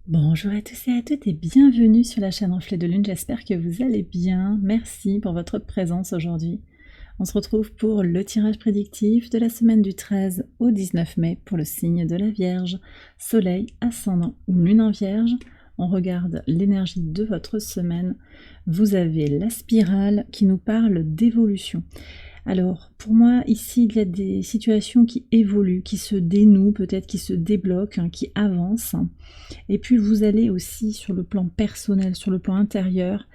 Bonjour à tous et à toutes et bienvenue sur la chaîne Reflet de Lune, j'espère que vous allez bien. Merci pour votre présence aujourd'hui. On se retrouve pour le tirage prédictif de la semaine du 13 au 19 mai pour le signe de la Vierge, Soleil, Ascendant ou Lune en Vierge. On regarde l'énergie de votre semaine. Vous avez la spirale qui nous parle d'évolution. Alors, pour moi, ici, il y a des situations qui évoluent, qui se dénouent, peut-être qui se débloquent, qui avancent. Et puis, vous allez aussi, sur le plan personnel, sur le plan intérieur,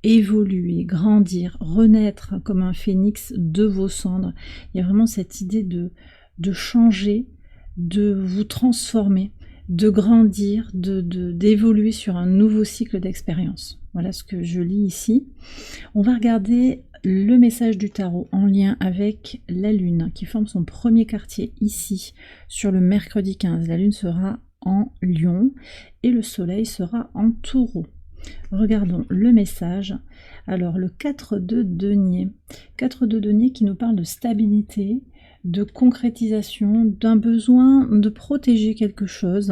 évoluer, grandir, renaître comme un phénix de vos cendres. Il y a vraiment cette idée de changer, de vous transformer, de grandir, d'évoluer sur un nouveau cycle d'expérience. Voilà ce que je lis ici. On va regarder le message du tarot en lien avec la Lune qui forme son premier quartier ici sur le mercredi 15. La Lune sera en Lion et le Soleil sera en Taureau. Regardons le message. Alors le 4 de denier. 4 de denier qui nous parle de stabilité, de concrétisation, d'un besoin de protéger quelque chose,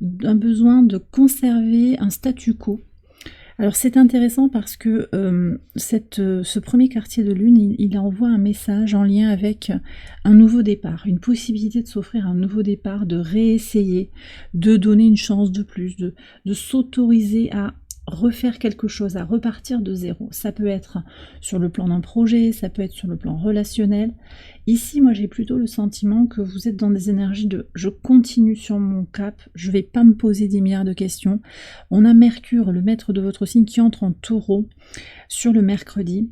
d'un besoin de conserver un statu quo. Alors c'est intéressant parce que ce premier quartier de lune, il envoie un message en lien avec un nouveau départ, une possibilité de s'offrir un nouveau départ, de réessayer, de donner une chance de plus, de s'autoriser à refaire quelque chose, à repartir de zéro. Ça peut être sur le plan d'un projet, ça peut être sur le plan relationnel. Ici, moi, j'ai plutôt le sentiment que vous êtes dans des énergies de je continue sur mon cap, je vais pas me poser 10 milliards de questions. On a Mercure, le maître de votre signe, qui entre en Taureau sur le mercredi.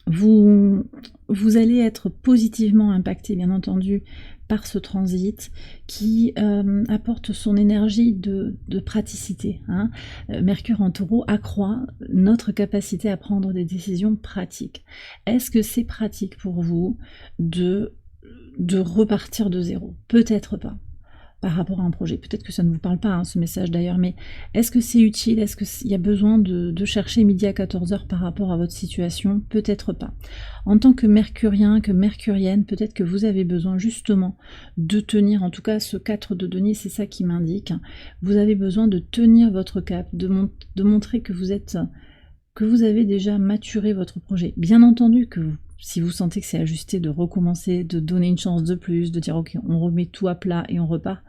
Vous allez être positivement impacté, bien entendu, par ce transit qui apporte son énergie de praticité. Mercure en Taureau accroît notre capacité à prendre des décisions pratiques. Est-ce que c'est pratique pour vous de repartir de zéro? Peut-être pas. Par rapport à un projet. Peut-être que ça ne vous parle pas, ce message d'ailleurs, mais est-ce que c'est utile? Est-ce qu'il y a besoin de chercher midi à 14h par rapport à votre situation? Peut-être pas. En tant que mercurien, que mercurienne, peut-être que vous avez besoin justement de tenir, en tout cas ce 4 de denier, c'est ça qui m'indique, vous avez besoin de tenir votre cap, de montrer que vous avez déjà maturé votre projet. Bien entendu que si vous sentez que c'est ajusté, de recommencer, de donner une chance de plus, de dire ok, on remet tout à plat et on repart,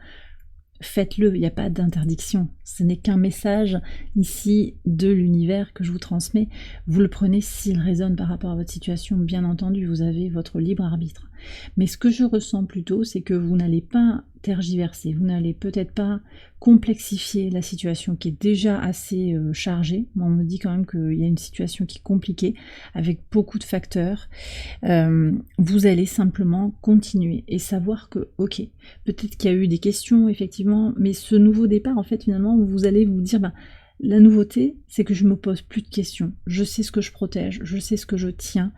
faites-le, il n'y a pas d'interdiction. Ce n'est qu'un message ici de l'univers que je vous transmets. Vous le prenez s'il résonne par rapport à votre situation, bien entendu, vous avez votre libre arbitre. Mais ce que je ressens plutôt, c'est que vous n'allez pas tergiverser, vous n'allez peut-être pas complexifier la situation qui est déjà assez chargée. On me dit quand même qu'il y a une situation qui est compliquée, avec beaucoup de facteurs. Vous allez simplement continuer et savoir que, ok, peut-être qu'il y a eu des questions, effectivement, mais ce nouveau départ, en fait, finalement, vous allez vous dire, la nouveauté, c'est que je me pose plus de questions. Je sais ce que je protège, je sais ce que je tiens,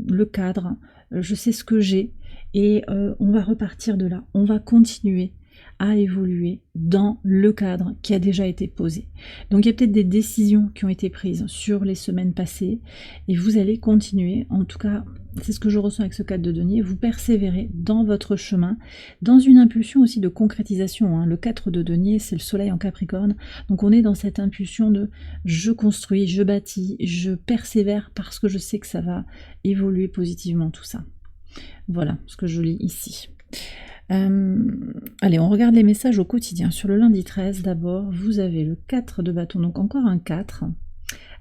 le cadre, je sais ce que j'ai, et on va repartir de là. On va continuer à évoluer dans le cadre qui a déjà été posé. Donc il y a peut-être des décisions qui ont été prises sur les semaines passées et vous allez continuer, en tout cas c'est ce que je ressens avec ce 4 de denier, vous persévérez dans votre chemin, dans une impulsion aussi de concrétisation. Le 4 de denier, c'est le soleil en Capricorne, donc on est dans cette impulsion de je construis, je bâtis, je persévère parce que je sais que ça va évoluer positivement tout ça. Voilà ce que je lis ici. Allez, on regarde les messages au quotidien. Sur le lundi 13, d'abord, vous avez le 4 de bâton, donc encore un 4.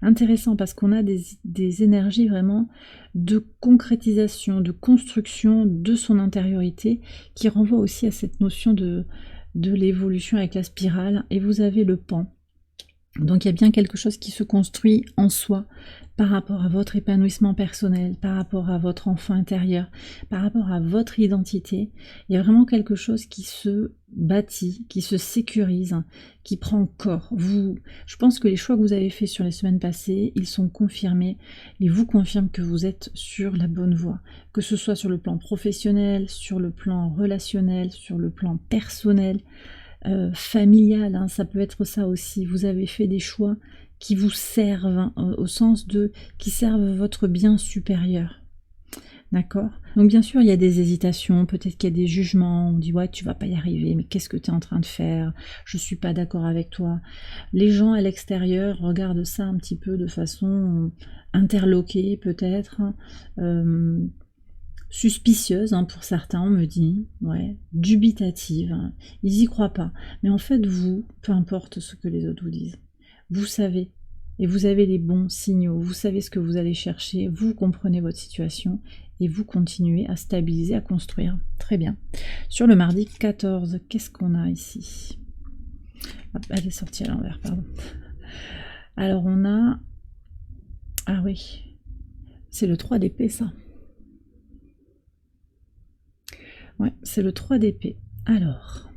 Intéressant parce qu'on a des énergies vraiment de concrétisation, de construction de son intériorité qui renvoie aussi à cette notion de l'évolution avec la spirale. Et vous avez le pan. Donc il y a bien quelque chose qui se construit en soi par rapport à votre épanouissement personnel, par rapport à votre enfant intérieur, par rapport à votre identité. Il y a vraiment quelque chose qui se bâtit, qui se sécurise, qui prend corps. Je pense que les choix que vous avez faits sur les semaines passées, ils sont confirmés. Ils vous confirment que vous êtes sur la bonne voie. Que ce soit sur le plan professionnel, sur le plan relationnel, sur le plan personnel, familial, ça peut être ça aussi. Vous avez fait des choix qui vous servent, au sens de qui servent votre bien supérieur. D'accord? Donc bien sûr, il y a des hésitations, peut-être qu'il y a des jugements, on dit ouais, tu vas pas y arriver, mais qu'est-ce que tu es en train de faire? Je suis pas d'accord avec toi. Les gens à l'extérieur regardent ça un petit peu de façon interloquée peut-être, suspicieuse pour certains, on me dit, ouais, dubitative, ils y croient pas. Mais en fait, vous, peu importe ce que les autres vous disent, vous savez, et vous avez les bons signaux, vous savez ce que vous allez chercher, vous comprenez votre situation, et vous continuez à stabiliser, à construire. Très bien. Sur le mardi 14, qu'est-ce qu'on a ici? Hop, elle est sortie à l'envers, pardon. Alors on a... Ah oui, c'est le 3 d'épée ça. Ouais, c'est le 3 d'épée. Alors,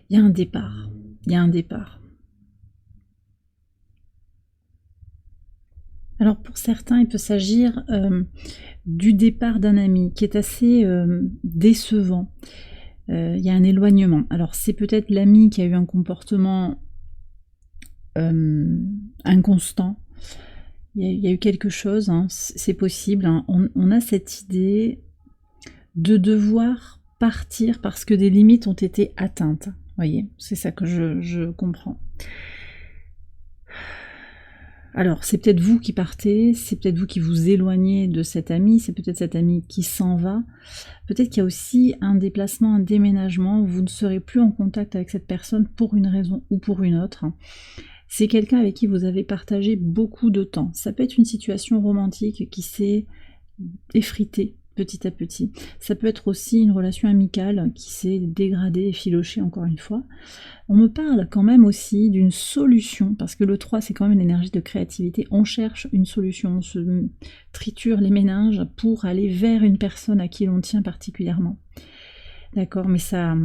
il y a un départ. Il y a un départ. Alors pour certains, il peut s'agir du départ d'un ami qui est assez décevant. Il y a un éloignement. Alors c'est peut-être l'ami qui a eu un comportement inconstant. Il y a eu quelque chose, c'est possible. On a cette idée de devoir partir parce que des limites ont été atteintes. Vous voyez, c'est ça que je comprends. Alors, c'est peut-être vous qui partez, c'est peut-être vous qui vous éloignez de cet ami, c'est peut-être cet ami qui s'en va. Peut-être qu'il y a aussi un déplacement, un déménagement, où vous ne serez plus en contact avec cette personne pour une raison ou pour une autre. C'est quelqu'un avec qui vous avez partagé beaucoup de temps. Ça peut être une situation romantique qui s'est effritée petit à petit. Ça peut être aussi une relation amicale qui s'est dégradée, effilochée encore une fois. On me parle quand même aussi d'une solution, parce que le 3 c'est quand même une énergie de créativité. On cherche une solution, on se triture les méninges pour aller vers une personne à qui l'on tient particulièrement. D'accord, mais ça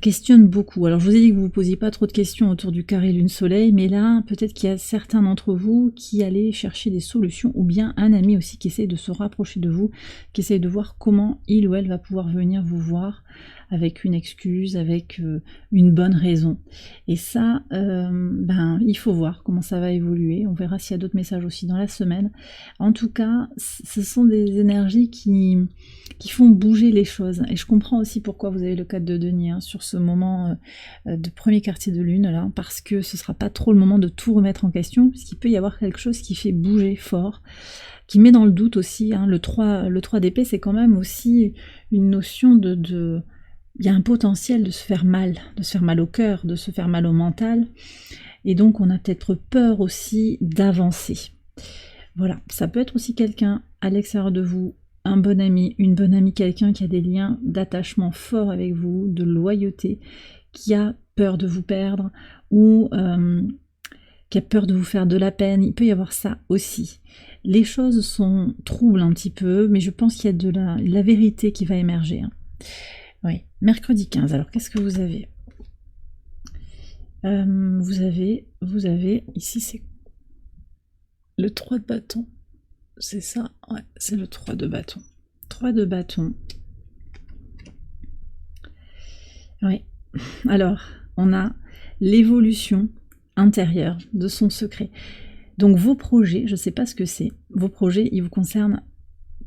questionne beaucoup. Alors je vous ai dit que vous ne vous posiez pas trop de questions autour du carré lune-soleil, mais là, peut-être qu'il y a certains d'entre vous qui allaient chercher des solutions, ou bien un ami aussi qui essaye de se rapprocher de vous, qui essaye de voir comment il ou elle va pouvoir venir vous voir, avec une excuse, avec une bonne raison. Et ça, il faut voir comment ça va évoluer. On verra s'il y a d'autres messages aussi dans la semaine. En tout cas, ce sont des énergies qui font bouger les choses. Et je comprends aussi pourquoi vous avez le 4 de denier sur ce moment de premier quartier de lune, là, parce que ce sera pas trop le moment de tout remettre en question, puisqu'il peut y avoir quelque chose qui fait bouger fort, qui met dans le doute aussi. Le 3 d'épée, c'est quand même aussi une notion de il y a un potentiel de se faire mal au cœur, de se faire mal au mental, et donc on a peut-être peur aussi d'avancer. Voilà, ça peut être aussi quelqu'un à l'extérieur de vous, un bon ami, une bonne amie, quelqu'un qui a des liens d'attachement forts avec vous, de loyauté, qui a peur de vous perdre, ou qui a peur de vous faire de la peine. Il peut y avoir ça aussi. Les choses sont troubles un petit peu, mais je pense qu'il y a de la vérité qui va émerger. Oui, mercredi 15, alors qu'est-ce que vous avez? Vous avez, ici c'est le 3 de bâton, c'est ça? Ouais, c'est le 3 de bâton. 3 de bâton. Oui, alors, on a l'évolution intérieure de son secret. Donc vos projets, je ne sais pas ce que c'est, vos projets, ils vous concernent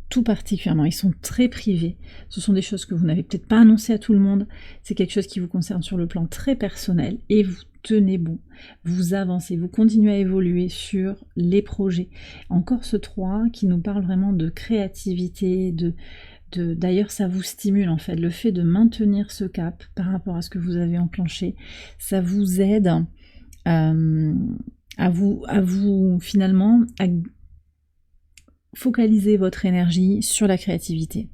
tout particulièrement, ils sont très privés, ce sont des choses que vous n'avez peut-être pas annoncées à tout le monde, c'est quelque chose qui vous concerne sur le plan très personnel, et vous tenez bon, vous avancez, vous continuez à évoluer sur les projets. Encore ce 3 qui nous parle vraiment de créativité, d'ailleurs ça vous stimule en fait, le fait de maintenir ce cap par rapport à ce que vous avez enclenché, ça vous aide à vous finalement à focaliser votre énergie sur la créativité.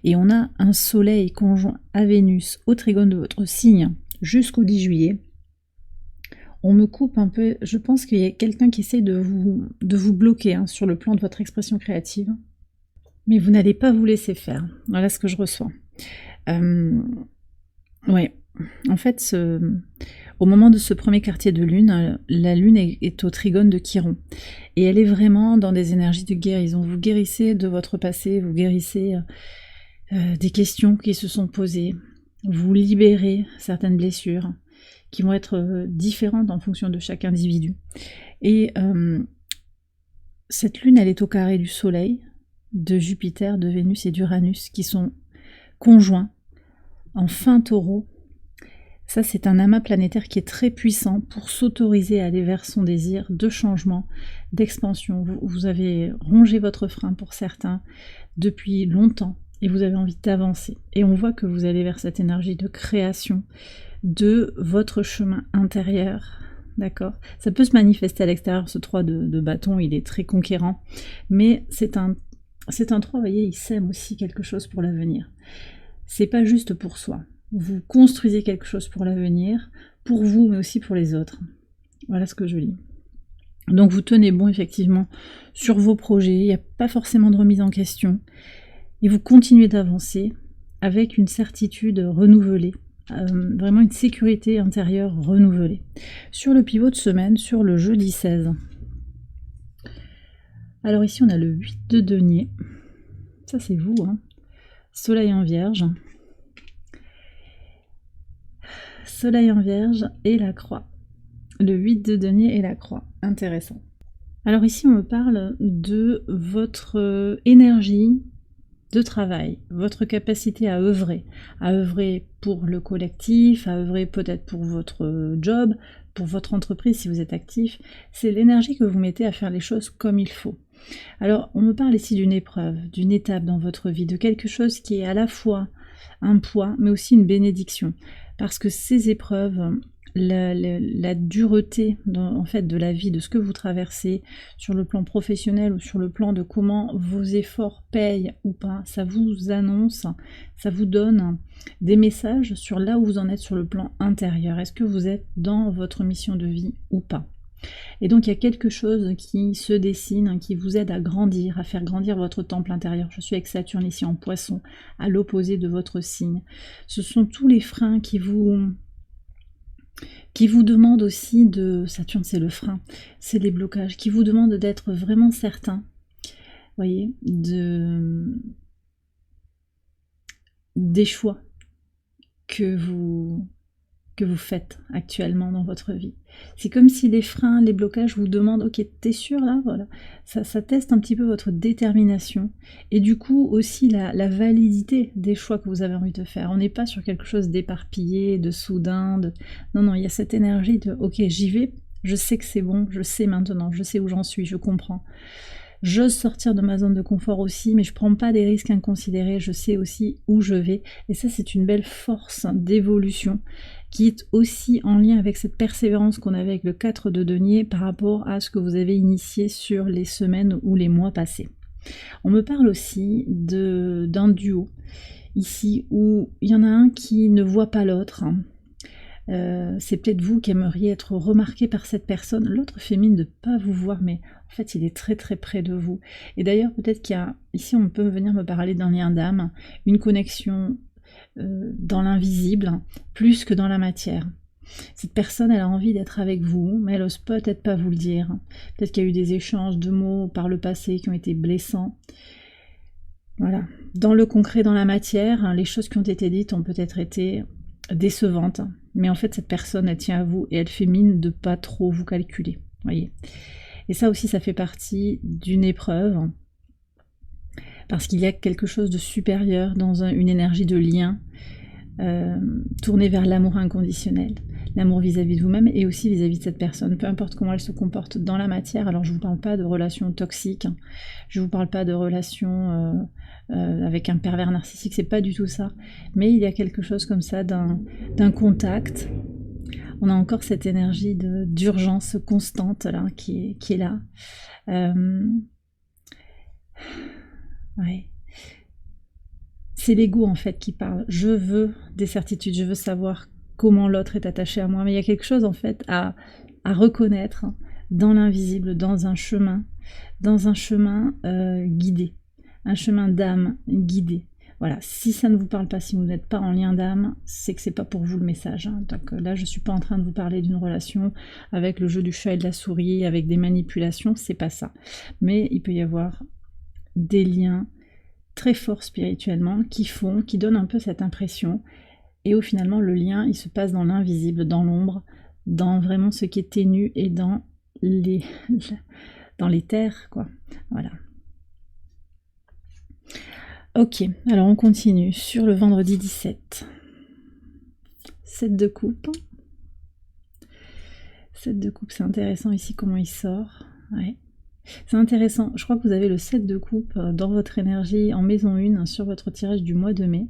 Et on a un soleil conjoint à Vénus au trigone de votre signe jusqu'au 10 juillet. On me coupe un peu, je pense qu'il y a quelqu'un qui essaie de vous bloquer sur le plan de votre expression créative. Mais vous n'allez pas vous laisser faire. Voilà ce que je reçois. Ouais, en fait, au moment de ce premier quartier de lune, la lune est au trigone de Chiron. Et elle est vraiment dans des énergies de guérison. Vous guérissez de votre passé, vous guérissez des questions qui se sont posées. Vous libérez certaines blessures qui vont être différentes en fonction de chaque individu. Et Cette lune, elle est au carré du Soleil, de Jupiter, de Vénus et d'Uranus, qui sont conjoints en fin Taureau. Ça, c'est un amas planétaire qui est très puissant pour s'autoriser à aller vers son désir de changement, d'expansion. Vous avez rongé votre frein pour certains depuis longtemps et vous avez envie d'avancer. Et on voit que vous allez vers cette énergie de création de votre chemin intérieur. D'accord? Ça peut se manifester à l'extérieur, ce 3 de bâton, il est très conquérant, mais c'est un 3, vous voyez, il sème aussi quelque chose pour l'avenir. C'est pas juste pour soi. Vous construisez quelque chose pour l'avenir, pour vous, mais aussi pour les autres. Voilà ce que je lis. Donc vous tenez bon, effectivement, sur vos projets, il n'y a pas forcément de remise en question, et vous continuez d'avancer avec une certitude renouvelée, vraiment une sécurité intérieure renouvelée. Sur le pivot de semaine, sur le jeudi 16. Alors ici, on a le 8 de denier. Ça, c'est vous, hein. Soleil en Vierge. Soleil en Vierge et la croix. Le 8 de denier et la croix. Intéressant. Alors ici, on me parle de votre énergie de travail, votre capacité à œuvrer pour le collectif, à œuvrer peut-être pour votre job, pour votre entreprise si vous êtes actif. C'est l'énergie que vous mettez à faire les choses comme il faut. Alors, on me parle ici d'une épreuve, d'une étape dans votre vie, de quelque chose qui est à la fois un poids, mais aussi une bénédiction. Parce que ces épreuves, la dureté en fait de la vie, de ce que vous traversez sur le plan professionnel ou sur le plan de comment vos efforts payent ou pas, ça vous annonce, ça vous donne des messages sur là où vous en êtes sur le plan intérieur. Est-ce que vous êtes dans votre mission de vie ou pas? Et donc il y a quelque chose qui se dessine, qui vous aide à grandir, à faire grandir votre temple intérieur. Je suis avec Saturne ici en Poisson, à l'opposé de votre signe. Ce sont tous les freins qui vous demandent aussi de... Saturne, c'est le frein, c'est les blocages, qui vous demandent d'être vraiment certain, voyez, des choix que vous faites actuellement dans votre vie. C'est comme si les freins, les blocages vous demandent, ok, t'es sûr là, voilà. Ça teste un petit peu votre détermination et du coup aussi la validité des choix que vous avez envie de faire. On n'est pas sur quelque chose d'éparpillé, de soudain, non, il y a cette énergie de, ok, j'y vais, je sais que c'est bon, je sais maintenant, je sais où j'en suis, je comprends. J'ose sortir de ma zone de confort aussi, mais je prends pas des risques inconsidérés, je sais aussi où je vais. Et ça, c'est une belle force d'évolution qui est aussi en lien avec cette persévérance qu'on avait avec le 4 de denier par rapport à ce que vous avez initié sur les semaines ou les mois passés. On me parle aussi d'un duo, ici, où il y en a un qui ne voit pas l'autre. C'est peut-être vous qui aimeriez être remarqué par cette personne, l'autre fait mine de ne pas vous voir, mais en fait il est très très près de vous. Et d'ailleurs peut-être qu'il y a, ici on peut venir me parler d'un lien d'âme, une connexion dans l'invisible, plus que dans la matière. Cette personne, elle a envie d'être avec vous, mais elle n'ose peut-être pas vous le dire. Peut-être qu'il y a eu des échanges de mots par le passé qui ont été blessants. Voilà. Dans le concret, dans la matière, les choses qui ont été dites ont peut-être été décevantes, mais en fait cette personne elle tient à vous et elle fait mine de pas trop vous calculer, voyez. Et ça aussi ça fait partie d'une épreuve parce qu'il y a quelque chose de supérieur dans une énergie de lien tournée vers l'amour inconditionnel, l'amour vis-à-vis de vous-même et aussi vis-à-vis de cette personne, peu importe comment elle se comporte dans la matière. Alors je vous parle pas de relations toxiques, je vous parle pas de relations avec un pervers narcissique, c'est pas du tout ça, mais il y a quelque chose comme ça d'un contact. On a encore cette énergie d'urgence constante là qui est là. Ouais. C'est l'ego en fait qui parle. Je veux des certitudes, je veux savoir comment l'autre est attaché à moi, mais il y a quelque chose en fait à reconnaître dans l'invisible, dans un chemin guidé. Un chemin d'âme guidé. Voilà, si ça ne vous parle pas, si vous n'êtes pas en lien d'âme, c'est que c'est pas pour vous le message. Donc là, je suis pas en train de vous parler d'une relation avec le jeu du chat et de la souris, avec des manipulations, c'est pas ça. Mais il peut y avoir des liens très forts spirituellement qui donnent un peu cette impression. Et où finalement, le lien, il se passe dans l'invisible, dans l'ombre, dans vraiment ce qui est ténu et dans dans les terres, quoi. Voilà. Ok, alors on continue sur le vendredi 17. 7 de coupe. 7 de coupe, c'est intéressant ici comment il sort. Ouais. C'est intéressant, je crois que vous avez le 7 de coupe dans votre énergie en maison 1 sur votre tirage du mois de mai.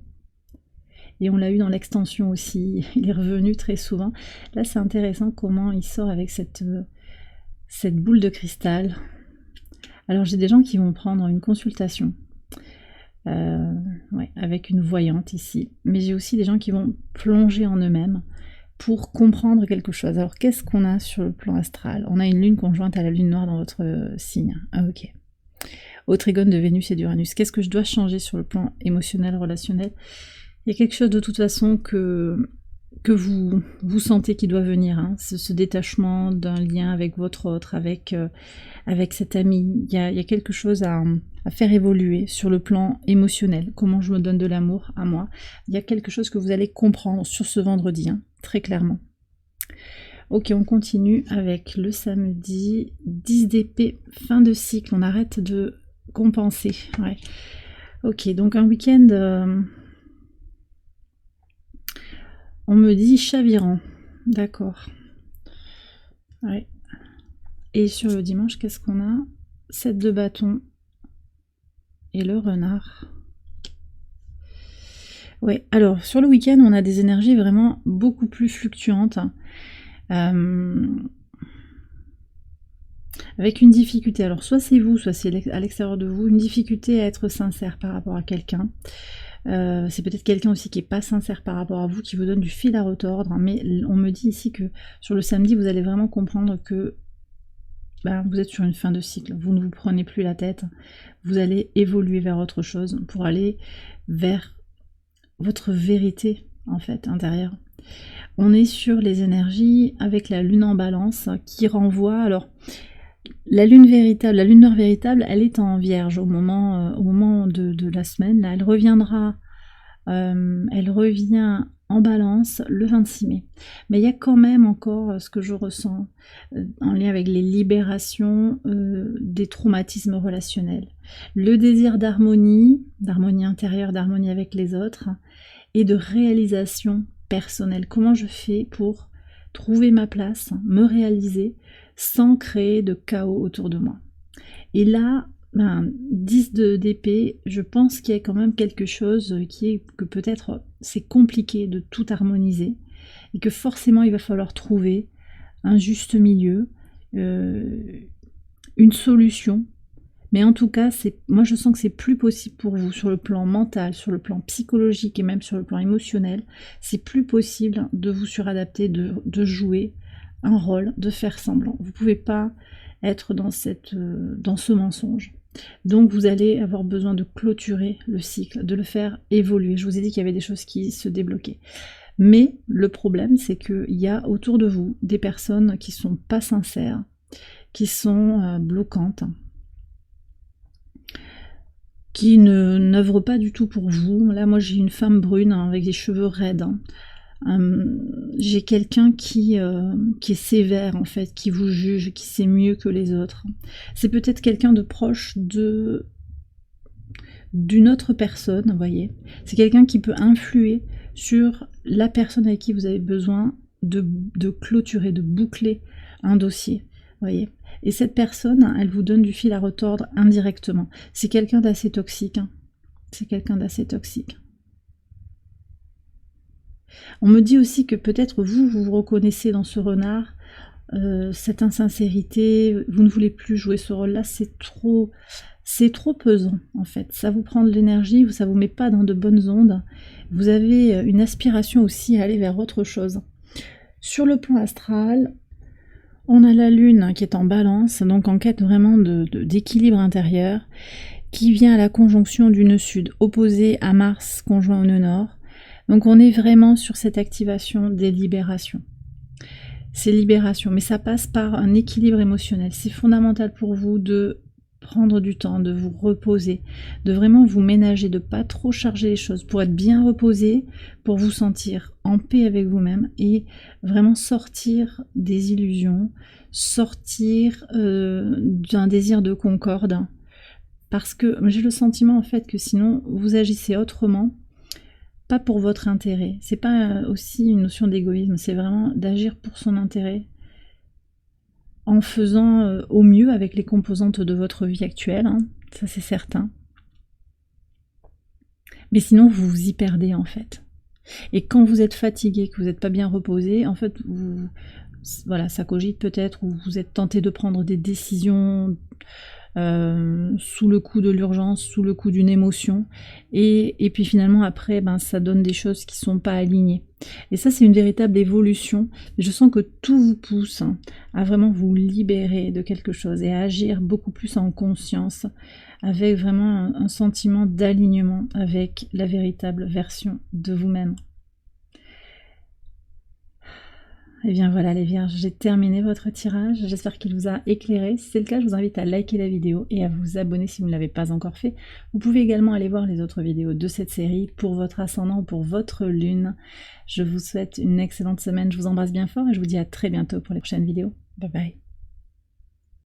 Et on l'a eu dans l'extension aussi, il est revenu très souvent. Là c'est intéressant comment il sort avec cette boule de cristal. Alors j'ai des gens qui vont prendre une consultation ouais, avec une voyante ici, mais j'ai aussi des gens qui vont plonger en eux-mêmes pour comprendre quelque chose. Alors qu'est-ce qu'on a sur le plan astral? On a une lune conjointe à la lune noire dans votre signe. Ah ok. Au trigone de Vénus et d'Uranus. Qu'est-ce que je dois changer sur le plan émotionnel, relationnel? Il y a quelque chose de toute façon que vous sentez qui doit venir, hein. Ce détachement d'un lien avec votre autre, avec cet ami. Il y a quelque chose à faire évoluer sur le plan émotionnel. Comment je me donne de l'amour à moi. Il y a quelque chose que vous allez comprendre sur ce vendredi, hein, très clairement. Ok, on continue avec le samedi 10 d'épée, fin de cycle. On arrête de compenser. Ouais. Ok, donc un week-end... on me dit chavirant, d'accord. Ouais. Et sur le dimanche, qu'est-ce qu'on a? 7 de bâton et le renard. Ouais, alors sur le week-end, on a des énergies vraiment beaucoup plus fluctuantes. Avec une difficulté, alors soit c'est vous, soit c'est à l'extérieur de vous, une difficulté à être sincère par rapport à quelqu'un. C'est peut-être quelqu'un aussi qui n'est pas sincère par rapport à vous, qui vous donne du fil à retordre, mais on me dit ici que sur le samedi, vous allez vraiment comprendre que vous êtes sur une fin de cycle, vous ne vous prenez plus la tête, vous allez évoluer vers autre chose pour aller vers votre vérité en fait intérieure. On est sur les énergies avec la lune en balance qui renvoie, alors la lune véritable, la lune noire véritable, elle est en vierge au moment de la semaine. Là, elle reviendra, elle revient en balance le 26 mai. Mais il y a quand même encore ce que je ressens en lien avec les libérations des traumatismes relationnels. Le désir d'harmonie intérieure, d'harmonie avec les autres et de réalisation personnelle. Comment je fais pour trouver ma place, me réaliser sans créer de chaos autour de moi. Et là, 10 d'épée, je pense qu'il y a quand même quelque chose qui est que peut-être c'est compliqué de tout harmoniser et que forcément il va falloir trouver un juste milieu, une solution. Mais en tout cas, moi je sens que c'est plus possible pour vous sur le plan mental, sur le plan psychologique et même sur le plan émotionnel. C'est plus possible de vous suradapter, de jouer un rôle, de faire semblant. Vous ne pouvez pas être dans ce mensonge. Donc vous allez avoir besoin de clôturer le cycle, de le faire évoluer. Je vous ai dit qu'il y avait des choses qui se débloquaient. Mais le problème, c'est qu'il y a autour de vous des personnes qui ne sont pas sincères, qui sont bloquantes, qui n'œuvrent pas du tout pour vous. Là, moi, j'ai une femme brune avec des cheveux raides. J'ai quelqu'un qui est sévère en fait, qui vous juge, qui sait mieux que les autres. C'est peut-être quelqu'un de proche d'une autre personne, vous voyez. C'est quelqu'un qui peut influer sur la personne avec qui vous avez besoin de clôturer, de boucler un dossier, vous voyez. Et cette personne, elle vous donne du fil à retordre indirectement. C'est quelqu'un d'assez toxique. Hein. C'est quelqu'un d'assez toxique. On me dit aussi que peut-être vous vous reconnaissez dans ce renard, cette insincérité, vous ne voulez plus jouer ce rôle-là, c'est trop pesant en fait. Ça vous prend de l'énergie, ça vous met pas dans de bonnes ondes. Vous avez une aspiration aussi à aller vers autre chose. Sur le plan astral, on a la lune qui est en balance, donc en quête vraiment d'équilibre intérieur, qui vient à la conjonction du nœud sud, opposé à Mars conjoint au nœud nord. Donc on est vraiment sur cette activation des libérations. C'est libération, mais ça passe par un équilibre émotionnel. C'est fondamental pour vous de prendre du temps, de vous reposer, de vraiment vous ménager, de pas trop charger les choses, pour être bien reposé, pour vous sentir en paix avec vous-même et vraiment sortir des illusions, sortir d'un désir de concorde, parce que j'ai le sentiment en fait que sinon vous agissez autrement, pas pour votre intérêt. C'est pas aussi une notion d'égoïsme, c'est vraiment d'agir pour son intérêt, en faisant au mieux avec les composantes de votre vie actuelle, hein, ça c'est certain. Mais sinon vous vous y perdez en fait. Et quand vous êtes fatigué, que vous n'êtes pas bien reposé, en fait, voilà, ça cogite peut-être, ou vous êtes tenté de prendre des décisions sous le coup de l'urgence, sous le coup d'une émotion, et puis finalement après, ben, ça donne des choses qui ne sont pas alignées. Et ça, c'est une véritable évolution. Je sens que tout vous pousse à vraiment vous libérer de quelque chose et à agir beaucoup plus en conscience, avec vraiment un sentiment d'alignement avec la véritable version de vous-même. Et bien voilà les vierges, j'ai terminé votre tirage, j'espère qu'il vous a éclairé. Si c'est le cas, je vous invite à liker la vidéo et à vous abonner si vous ne l'avez pas encore fait. Vous pouvez également aller voir les autres vidéos de cette série pour votre ascendant ou pour votre lune. Je vous souhaite une excellente semaine, je vous embrasse bien fort et je vous dis à très bientôt pour les prochaines vidéos. Bye bye.